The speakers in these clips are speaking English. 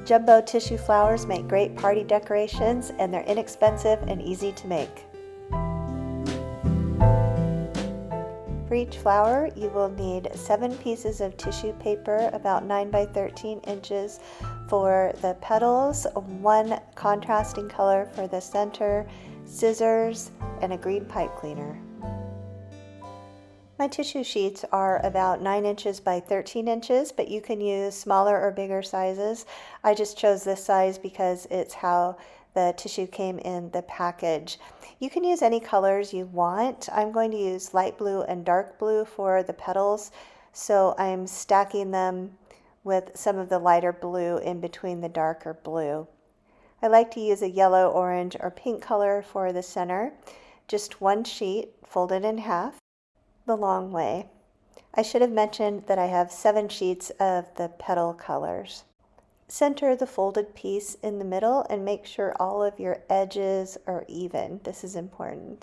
Jumbo tissue flowers make great party decorations, and they're inexpensive and easy to make. For each flower, you will need 7 pieces of tissue paper, about 9 by 13 inches for the petals, 1 contrasting color for the center, scissors, and a green pipe cleaner. My tissue sheets are about 9 inches by 13 inches, but you can use smaller or bigger sizes. I just chose this size because it's how the tissue came in the package. You can use any colors you want. I'm going to use light blue and dark blue for the petals, so I'm stacking them with some of the lighter blue in between the darker blue. I like to use a yellow, orange, or pink color for the center. Just 1 sheet folded in half the long way. I should have mentioned that I have 7 sheets of the petal colors. Center the folded piece in the middle and make sure all of your edges are even. This is important.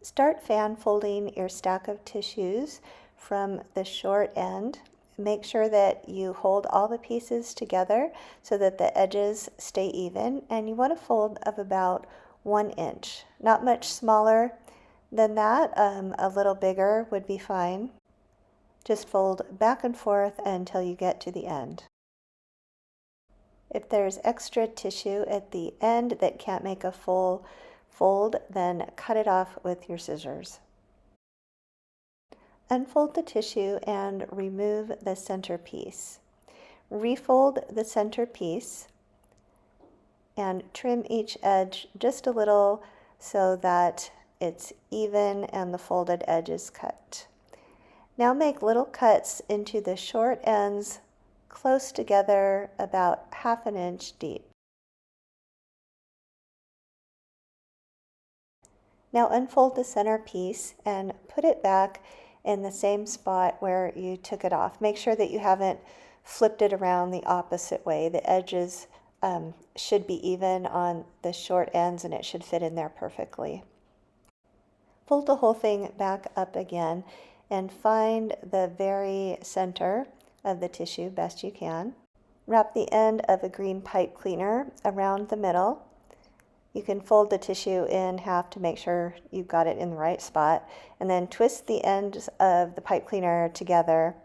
Start fan folding your stack of tissues from the short end. Make sure that you hold all the pieces together so that the edges stay even, and you want a fold of about 1 inch. Not much smaller than that, a little bigger would be fine. Just fold back and forth until you get to the end. If there's extra tissue at the end that can't make a full fold, then cut it off with your scissors. Unfold the tissue and remove the center piece. Refold the center piece and trim each edge just a little so that it's even and the folded edge is cut. Now make little cuts into the short ends close together, about 1/2 inch deep. Now unfold the center piece and put it back in the same spot where you took it off. Make sure that you haven't flipped it around the opposite way. The edges should be even on the short ends and it should fit in there perfectly. Fold the whole thing back up again and find the very center of the tissue best you can. Wrap the end of a green pipe cleaner around the middle. You can fold the tissue in half to make sure you've got it in the right spot, and then twist the ends of the pipe cleaner together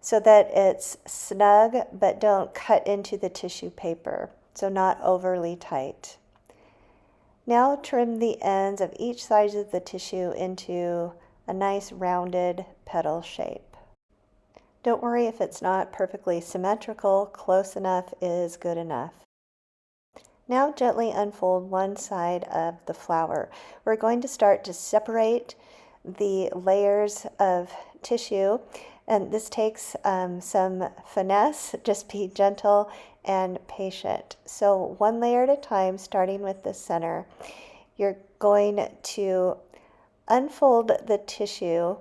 so that it's snug, but don't cut into the tissue paper, so not overly tight. Now trim the ends of each side of the tissue into a nice rounded petal shape. Don't worry if it's not perfectly symmetrical, close enough is good enough. Now gently unfold one side of the flower. We're going to start to separate the layers of tissue, and this takes some finesse. Just be gentle and patient. So 1 layer at a time, starting with the center. You're going to unfold the tissue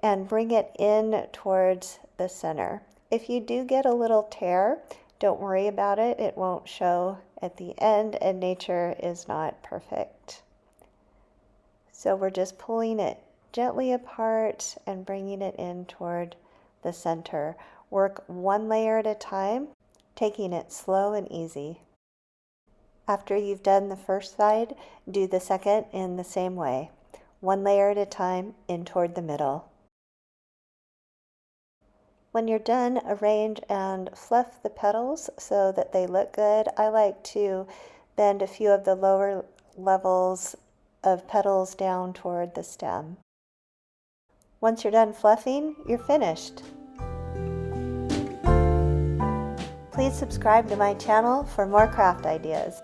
and bring it in towards the center. If you do get a little tear, don't worry about it. It won't show at the end, and nature is not perfect. So we're just pulling it gently apart and bringing it in toward the center. Work 1 layer at a time, taking it slow and easy. After you've done the first side, do the second in the same way. 1 layer at a time in toward the middle. When you're done, arrange and fluff the petals so that they look good. I like to bend a few of the lower levels of petals down toward the stem. Once you're done fluffing, you're finished. Please subscribe to my channel for more craft ideas.